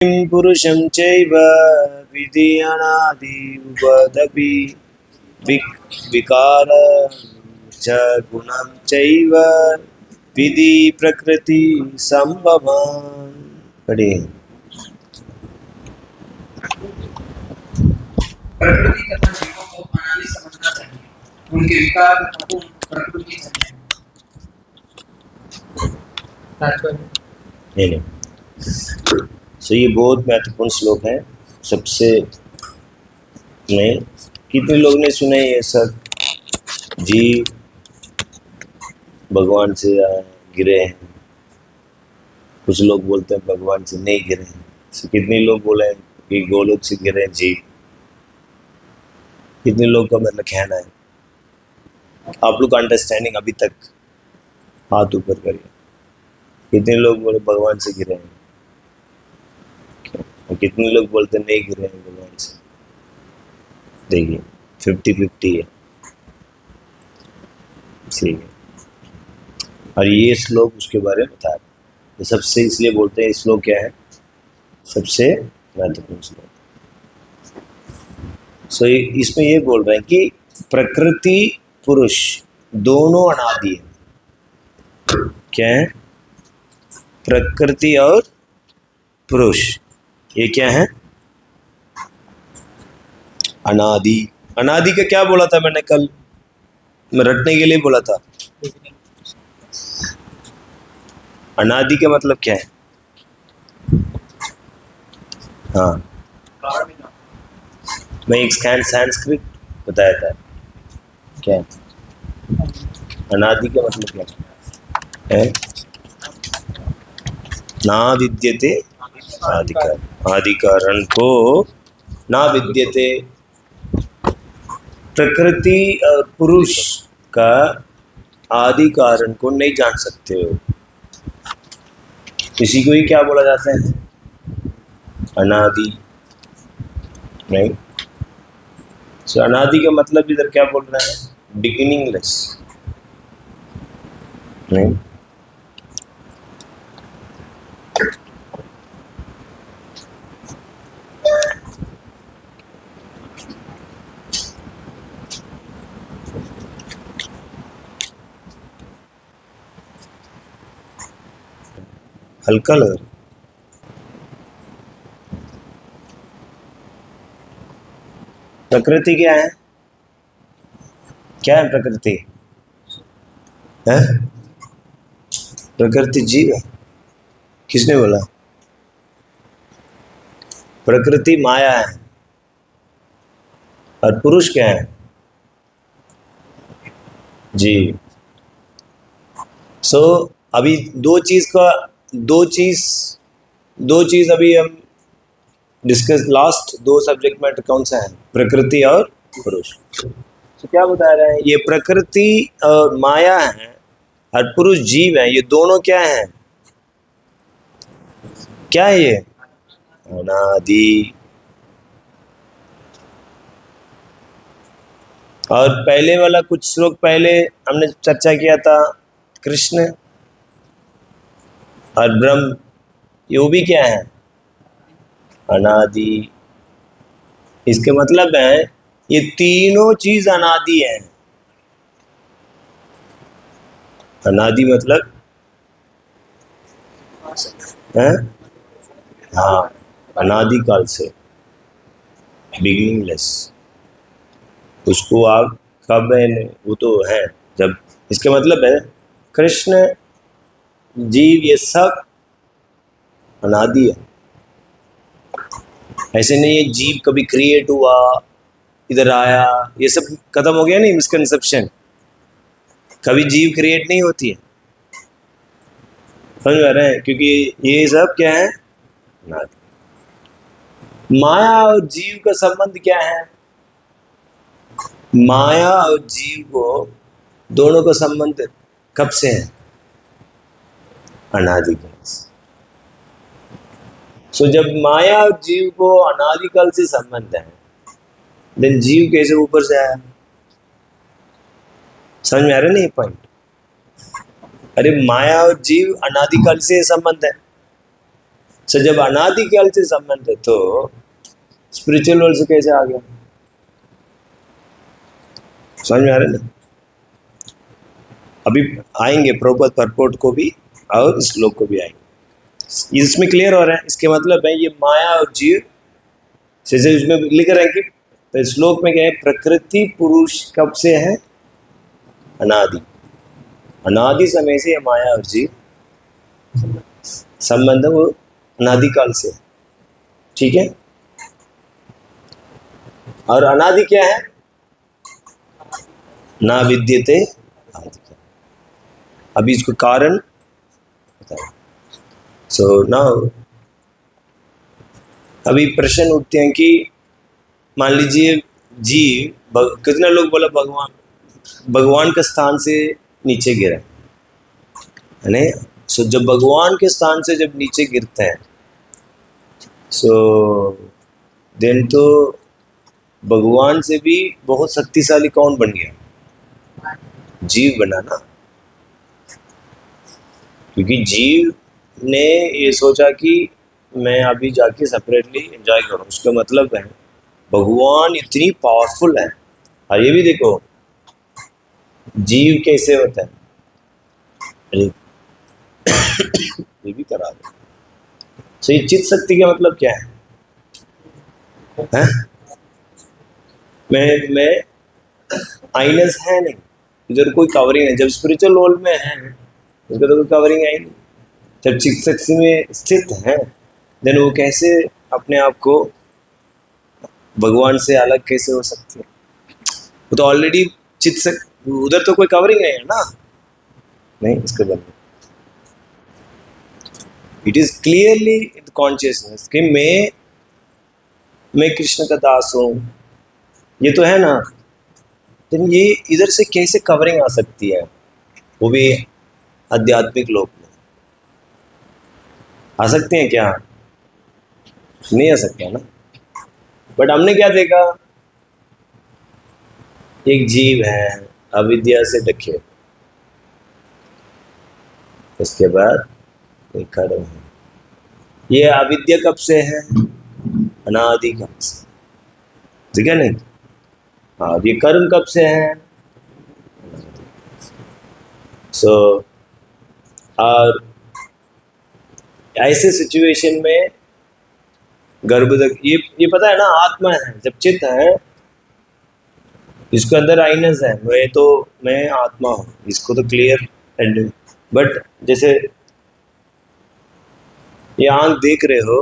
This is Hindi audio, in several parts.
किं पुरुषं चैव विधिअनादि उभदपि विकारं च गुणं चैव विधि प्रकृति संभवान्। पढ़िए। प्रकृति तथा जीवों को अनादि समझना चाहिए, उनके विकार तथा गुण प्रकृति से नहीं। सो ये बहुत महत्वपूर्ण श्लोक है। सबसे नहीं, कितने लोग ने सुना है ये सब? जीव भगवान से गिरे हैं, कुछ लोग बोलते हैं भगवान से नहीं गिरे हैं। सो कितने लोग बोले हैं कि गोलोक से गिरे हैं जीव? कितने लोग का मतलब कहना है? आप लोग का अंडरस्टैंडिंग अभी तक हाथ ऊपर करिए। कितने लोग बोले भगवान से गिरे हैं और कितने लोग बोलते नहीं गिरे हैं भगवान से? देखिए 50-50 है। ठीक है। और ये श्लोक उसके बारे में बता रहे हैं। तो सबसे इसलिए बोलते हैं श्लोक क्या है? सबसे महत्वपूर्ण श्लोक। सो इसमें ये बोल रहे हैं कि प्रकृति पुरुष दोनों अनादि है। क्या है? प्रकृति और पुरुष ये क्या है? अनादि। अनादि का क्या बोला था मैंने कल? मैं रटने के लिए बोला था। अनादि का मतलब क्या है? हाँ, मैं एक संस्कृत बताया था। क्या है अनादि का मतलब? क्या है? ना विद्यते आदिकार। आदिकारण को ना विद्यते। प्रकृति और पुरुष का आदि कारण को नहीं जान सकते हो। इसी को ही क्या बोला जाता है? अनादि। नहीं। सो अनादि का मतलब इधर क्या बोल रहा है? बिगिनिंगलेस। नहीं। हल्का लग रहा है। प्रकृति क्या है? क्या है प्रकृति? है प्रकृति जीव है। किसने बोला? प्रकृति माया है और पुरुष क्या है? जीव। सो अभी दो चीज अभी हम डिस्कस लास्ट दो सब्जेक्ट में कौन सा है? प्रकृति और पुरुष। तो क्या बता रहे हैं? ये प्रकृति और माया है और पुरुष जीव है। ये दोनों क्या है? क्या है ये? अनादि। और पहले वाला कुछ श्लोक पहले हमने चर्चा किया था, कृष्ण और ब्रह्म, ये भी क्या है? अनादि। इसके मतलब है ये तीनों चीज अनादि है। अनादि मतलब है? हाँ, अनादि काल से, बिगिनिंगलेस। उसको आप कब है? वो तो है जब। इसके मतलब है कृष्ण, जीव, ये सब अनादि है। ऐसे नहीं है जीव कभी क्रिएट हुआ, इधर आया, ये सब खत्म हो गया। नहीं, मिसकंसेप्शन। कभी जीव क्रिएट नहीं होती है। समझ में आ रहे हैं? क्योंकि ये सब क्या है? अनादि। माया और जीव का संबंध क्या है? माया और जीव को दोनों का संबंध कब से है? अनादिकाल से। सो जब माया और जीव को अनादिकाल से संबंध है, देन जीव कैसे ऊपर से आया? समझ में आ रहा है? नहीं पॉइंट? अरे माया और जीव अनादिकाल से संबंध है। सो जब अनादिकाल से संबंध है तो स्पिरिचुअल वर्ल्ड से कैसे आ गया? समझ में आ रहा है ना? अभी आएंगे प्रोपर परपोर्ट को भी और इस श्लोक को भी आएंगे, इसमें क्लियर हो रहा है। इसके मतलब है ये माया और जीव, जैसे इसमें लिख रहे हैं कि तो श्लोक में क्या है, प्रकृति पुरुष कब से है? अनादि, अनादि समय से ये माया और जीव संबंध वो अनादिकाल से, ठीक है। और अनादि क्या है? ना विद्यते आदि। अभी इसको कारण बताएं। सो नाउ अभी प्रश्न उठते हैं कि मान लीजिए जीव, कितने लोग बोला भगवान के स्थान से नीचे गिरा है ना? सो जब भगवान के स्थान से जब नीचे गिरते हैं सो देन तो भगवान से भी बहुत शक्तिशाली कौन बन गया? जीव बना ना। क्योंकि जीव ने ये सोचा कि मैं अभी जाके सेपरेटली एंजॉय करूं, उसका मतलब है भगवान इतनी पावरफुल है। और ये भी देखो जीव कैसे होता है, अरे ये भी करा दो। सो ये चित्त शक्ति का मतलब क्या है? हैं? मैं आइनस है नहीं, इधर कोई कवरिंग है। जब स्पिरिचुअल वर्ल्ड में है उसका तो कोई कवरिंग है ही नहीं। जब चित्त शक्ति में स्थित है देन वो कैसे अपने आप को भगवान से अलग कैसे हो सकती है? वो तो ऑलरेडी चित्त शक्ति, उधर तो कोई कवरिंग नहीं है ना। नहीं, इसके बाद it is clearly in consciousness कि मैं कृष्ण का दास हूं, ये तो है ना। लेकिन ये इधर से कैसे कवरिंग आ सकती है, वो भी आध्यात्मिक लोक में? आ सकते हैं क्या? नहीं आ सकते है ना। बट हमने क्या देखा, एक जीव है अविद्या से ढके, उसके बाद एक कर्म है। ये अविद्या कब से है? अनादिकाल से, ठीक है नहीं? हाँ, ये कर्म कब से है? सो और ऐसे सिचुएशन में गर्भोदक ये पता है ना, आत्मा है जब चित्त है इसके अंदर आइनस है, मैं आत्मा हूँ, इसको तो क्लियर एंड। बट जैसे ये आंख देख रहे हो,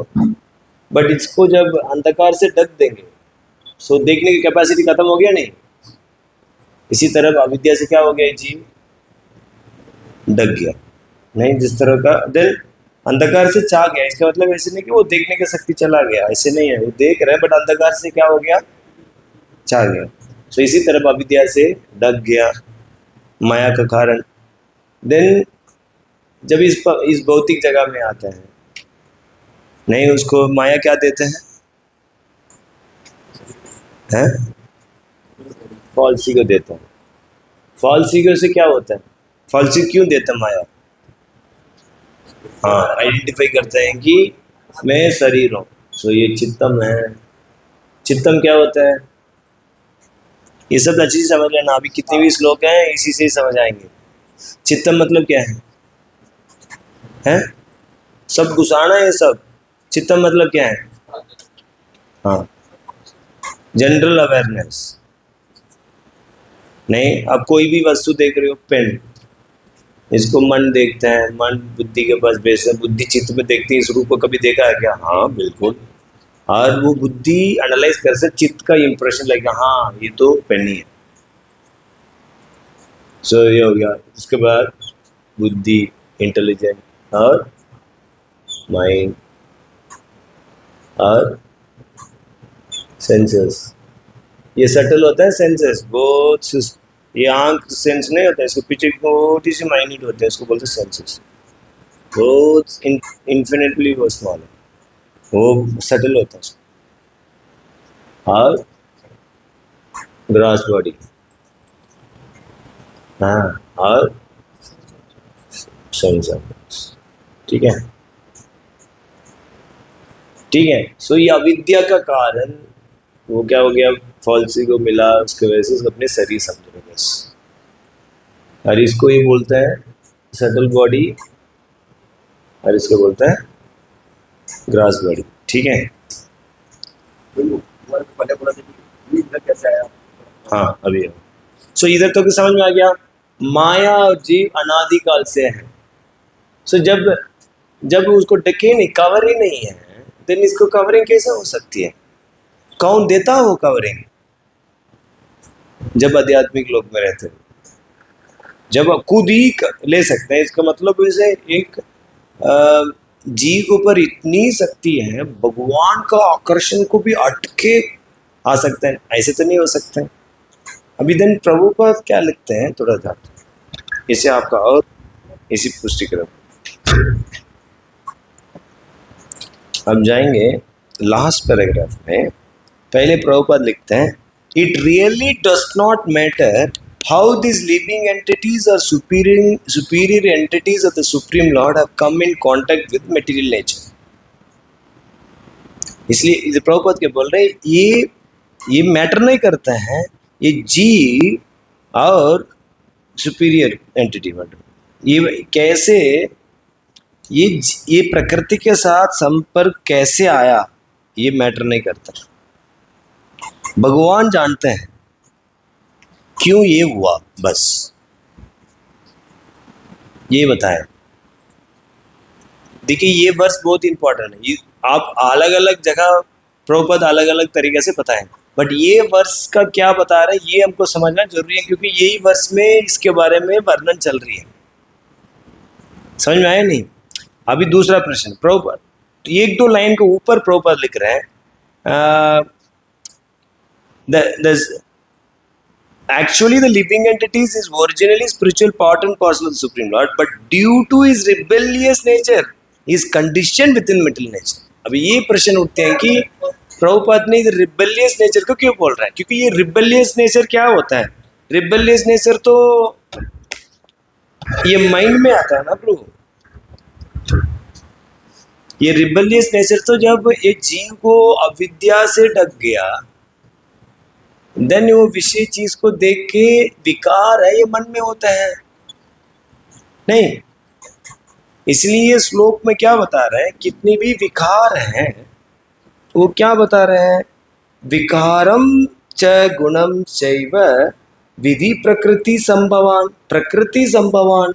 बट इसको जब अंधकार से ढक देंगे सो देखने की कैपेसिटी खत्म हो गया नहीं? इसी तरह अविद्या से क्या हो गया, जीव ढक गया नहीं, जिस तरह का दिल अंधकार से छा गया। इसका मतलब ऐसे नहीं कि वो देखने की शक्ति चला गया, ऐसे नहीं है, वो देख रहा है बट अंधकार से क्या हो गया, छा गया। सो इसी तरह अविद्या से ढक गया माया का कारण। देन जब इस भौतिक जगह में आता है नहीं, उसको माया क्या देते हैं? फॉल्स ईगो देता है। फॉल्स ईगो से क्या होता है? फॉल्स ईगो क्यों देता है माया? हाँ, आइडेंटिफाई करते हैं कि मैं शरीर हूँ। सो ये चित्तम है। चित्तम क्या होता है? ये सब अच्छी से समझ लेना, अभी कितने भी श्लोक हैं इसी से ही समझ आएंगे। चित्तम मतलब क्या है? हैं? सब घुसाना है सब। चित्तम मतलब क्या है? हाँ, जनरल अवेयरनेस। नहीं, आप कोई भी वस्तु देख रहे हो, पेन, इसको मन देखते हैं, मन बुद्धि के पास बेस है, बुद्धि चित्त में देखती है। इस रूप को कभी देखा है क्या? हाँ बिल्कुल। और वो बुद्धि एनालाइज कर से चित्त का इंप्रेशन लगेगा, हाँ ये तो पेन ही है। सो ये हो गया। उसके बाद बुद्धि, इंटेलिजेंट और माइंड और सेंसेस। ये सटल होता है सेंसेस बहुत। ये आंख सेंस नहीं होता है, इसके पीछे छोटी सी माइन्यूट होते हैं, इसको बोलते हैं सेंसेस। बहुत इन्फिनिटली वो स्मॉल है, वो सटल होता है। और ग्रास बॉडी, हाँ, और सेंस, ठीक है। ठीक है। सो ये अविद्या का कारण वो क्या हो गया, फॉल्सी को मिला, उसके वजह से उसको अपने शरीर समझ रहे बस। और इसको ये बोलता है सटल बॉडी, और इसको बोलता है ग्रास बॉडी। ठीक है। कैसे आया? हाँ अभी सो इधर तो समझ में आ गया, माया और जीव अनादिकाल से है। सो जब जब उसको डके नहीं, कवर ही नहीं है, देन इसको कवरिंग कैसे हो सकती है? कौन देता हो कवरिंग? जब आध्यात्मिक लोक में रहते हो, जब आप खुद ही ले सकते हैं। इसका मतलब इसे एक जीव के ऊपर इतनी शक्ति है, भगवान का आकर्षण को भी अटके आ सकते हैं, ऐसे तो नहीं हो सकते हैं। अभी दिन प्रभुपाद क्या लिखते हैं, थोड़ा था इसे आपका और इसी पुष्टि करो। अब जाएंगे लास्ट पैराग्राफ में। पहले प्रभुपाद लिखते हैं, it really does not matter how this living entities और superior entities of the supreme lord have come in contact with material nature. इसलिए प्रभुपाद के बोल रहे ये मैटर नहीं करता है, ये जीव और सुपीरियर एंटिटी ये कैसे, ये प्रकृति के साथ संपर्क कैसे आया, ये मैटर नहीं करता। भगवान जानते हैं क्यों ये हुआ, बस ये बताएं। देखिए ये वर्ष बहुत इंपॉर्टेंट है, ये आप अलग अलग जगह प्रभुपद अलग अलग तरीके से बताएं, बट ये वर्ष का क्या बता रहे हैं ये हमको समझना जरूरी है, क्योंकि यही वर्ष में इसके बारे में वर्णन चल रही है। समझ में आया नहीं? अभी दूसरा प्रश्न प्रभुपद, तो एक दो लाइन के ऊपर प्रभुपद लिख रहे हैं, actually the living entities is originally spiritual part and parcel of the Supreme Lord, but due to his rebellious nature he is conditioned within material nature। अभी ये प्रश्न उठते हैं कि प्रभुपाद ने रिबेलियस नेचर को क्यों बोल रहा है, क्योंकि ये रिबेलियस नेचर क्या होता है? रिबेलियस नेचर तो ये माइंड में आता है ना प्रभु। ये रिबेलियस नेचर तो जब ये जीव को अविद्या से ढक गया, देन वो विषय चीज को देख के विकार है, ये मन में होता है नहीं। इसलिए श्लोक में क्या बता रहे हैं, कितने भी विकार हैं वो क्या बता रहे हैं, विकारम च गुणम चैव विधि प्रकृति संभवान, प्रकृति संभवान।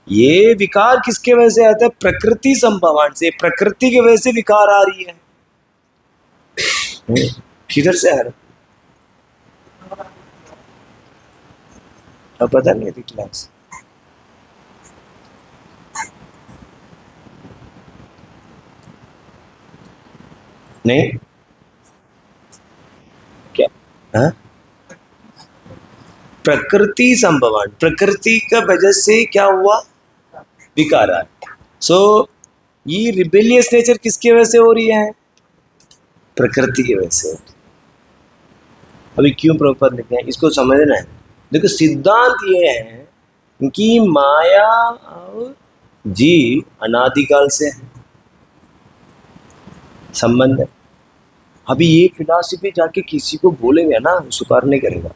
ये विकार किसके वजह से आता है? प्रकृति संभवान से, प्रकृति की वजह से विकार आ रही है। किधर से आ रहा? अब पता नहीं थी क्लास। नहीं क्या? हाँ, प्रकृति संभवान, प्रकृति का वजह से क्या हुआ? विकार आ। सो ये रिबेलियस नेचर किसकी वजह से हो रही है? प्रकृति की वजह से। अभी क्यों प्रभुपाद लिखते हैं इसको समझना है। देखो सिद्धांत ये है कि माया और जीव अनादिकाल से संबंध है। अभी ये फिलॉसफी जाके किसी को बोलेंगे ना, स्वीकार नहीं करेगा।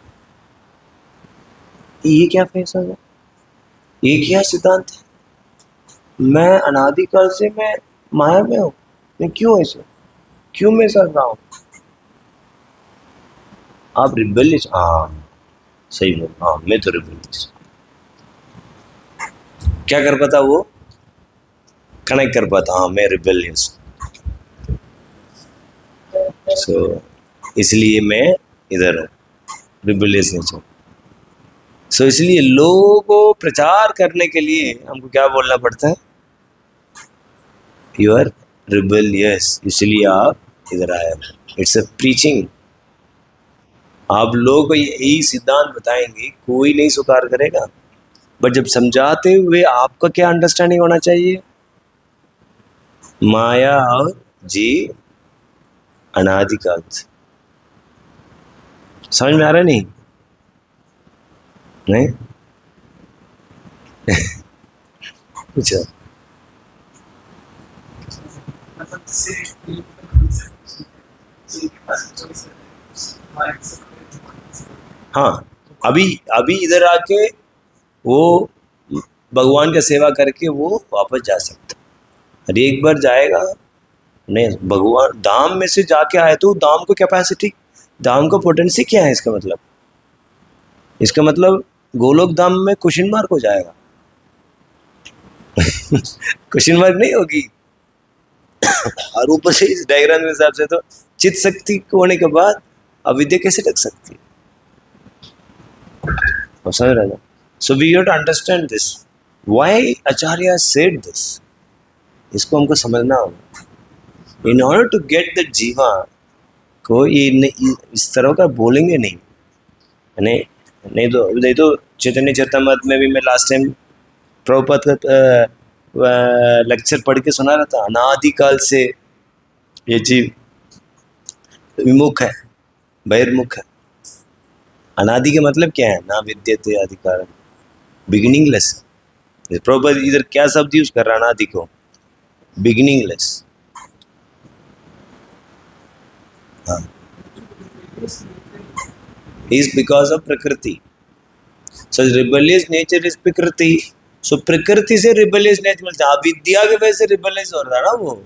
ये क्या फैसला है, ये क्या सिद्धांत है? मैं अनादिकाल से मैं माया में हूँ, मैं क्यों ऐसे, क्यों मैं सर रहा हूँ? आप रिबेलियस, हाँ सही बोल, हाँ मैं तो रिबेलियस। क्या कर पाता वो? कनेक्ट कर पाता, हाँ मैं रिबेलियस। सो इसलिए मैं इधर हूँ, रिबेलियस नेचर। सो इसलिए लोगों को प्रचार करने के लिए हमको क्या बोलना पड़ता है? यू आर रिबेलियस, इसलिए आप इधर आए। It's a preaching. आप लोगों को यही सिद्धांत बताएंगे, कोई नहीं स्वीकार करेगा, बट जब समझाते हुए आपका क्या अंडरस्टैंडिंग होना चाहिए? माया और जीव अनादिकाल से। समझ में आ रहा है? नहीं पूछो। मतलब से हाँ, अभी अभी इधर आके वो भगवान का सेवा करके वो वापस जा सकता। अरे एक बार जाएगा नहीं, भगवान धाम में से जाके आए तो धाम को कैपेसिटी, धाम का पोटेंसी क्या है? इसका मतलब गोलोक धाम में क्वेश्चन मार्क हो जाएगा। क्वेश्चन मार्क नहीं होगी। और ऊपर से इस डायग्राम के हिसाब से तो चित शक्ति होने के बाद अविद्या कैसे लग सकती है? समझ रहे ना? So we have to understand this, why Acharya said this. इसको हमको समझना होगा। In order to get the जीवा को ये इस तरह का बोलेंगे नहीं, नहीं तो चैतन्य चरितमृत में भी मैं लास्ट टाइम प्रभुपाद का लेक्चर पढ़ के सुना रहा था। अनादिकाल से ये जीव विमुख है, बहिर्मुख है। अनादि के मतलब क्या है? ना विद्यते अधिकार, बिगिनिंगलेस। प्रभुपाद इधर क्या शब्द यूज कर रहा है अनादि को? बिगिनिंगलेस। हाँ, is because of प्रकृति। So rebellious nature is प्रकृति। So प्रकृति से rebellious nature मिलता है। अविद्या के वजह से rebellious हो रहा है ना वो।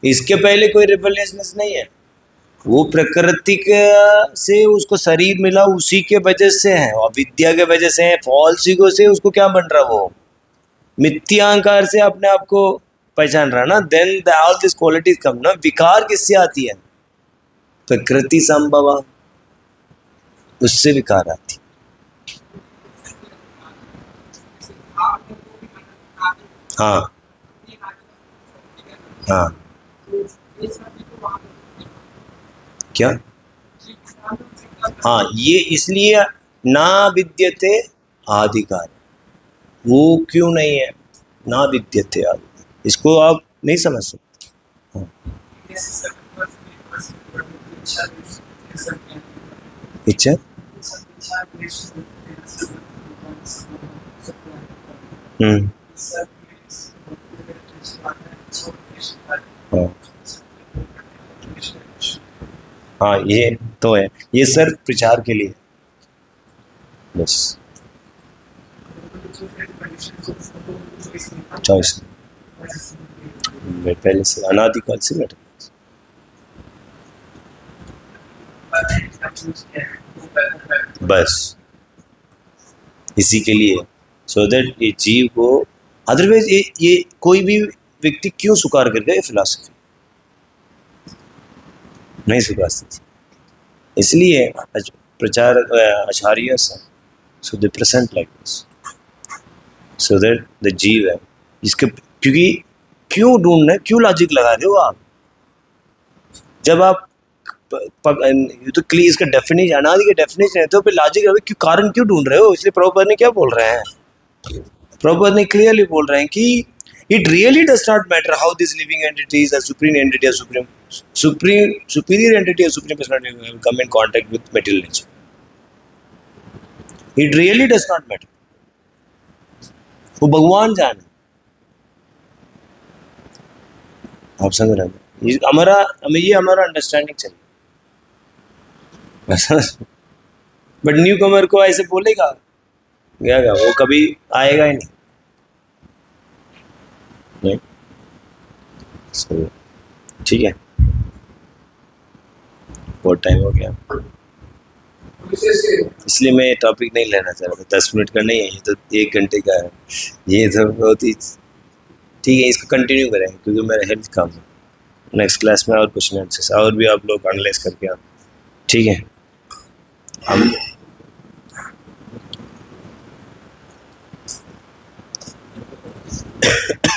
इसके पहले कोई rebelliousness नहीं है। वो प्रकृति के से उसको शरीर मिला, उसी के वजह से है। अविद्या के वजह से है, फॉल्स ईगो से उसको क्या बन रहा? वो मिथ्यांकार से अपने आप को पहचान रहा ना। Then all these qualities come ना। विकार किससे आती है? प्रकृति संभवा, उससे विकार आती। हाँ हाँ, क्या? हाँ, ये इसलिए ना विद्यते अधिकार। वो क्यों नहीं है? ना विद्यते अधिकार, इसको आप नहीं समझ सकते। हाँ। इच्छा हाँ हाँ, ये तो है। ये सिर्फ प्रचार के लिए बस, चॉइस पहले से अनादिकाल से बैठे बस इसी के लिए। सो दैट ये जीव को, अदरवाइज ये कोई भी व्यक्ति क्यों स्वीकार कर गया? फिलॉसफी नहीं स्वीकार सकती। इसलिए प्रचार आचार्य so they present like this, so that the jiva है इसके। क्योंकि क्यों ढूंढ रहे, क्यों लॉजिक लगा रहे हो आप? जब आप तो क्लियर इसका डेफिनेशन, अनादि के डेफिनेशन है तो फिर लॉजिक है, क्यों कारण क्यों ढूंढ रहे हो? इसलिए प्रभुपाद ने क्या बोल रहे हैं? प्रभुपाद ने क्लियरली बोल रहे हैं कि it really does not matter how these living entities or supreme entity or superior entity or supreme personality come in contact with material nature. It really does not matter. वो भगवान जाने। आप समझ रहे हैं? ये हमारा अंडरस्टैंडिंग चाहिए। बट न्यू कमर को ऐसे बोलेगा क्या? वो कभी आएगा ही नहीं। ठीक है, बहुत टाइम हो गया, इसलिए मैं ये टॉपिक नहीं लेना चाह रहा था। 10 मिनट का नहीं है, ये तो 1 घंटे का है। ये तो बहुत ही ठीक है, इसको कंटिन्यू करेंगे क्योंकि मेरा हेल्थ काम है। नेक्स्ट क्लास में और क्वेश्चन आंसर्स और भी आप लोग एनालाइज करके आप, ठीक है? हम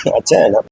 अच्छा है ना?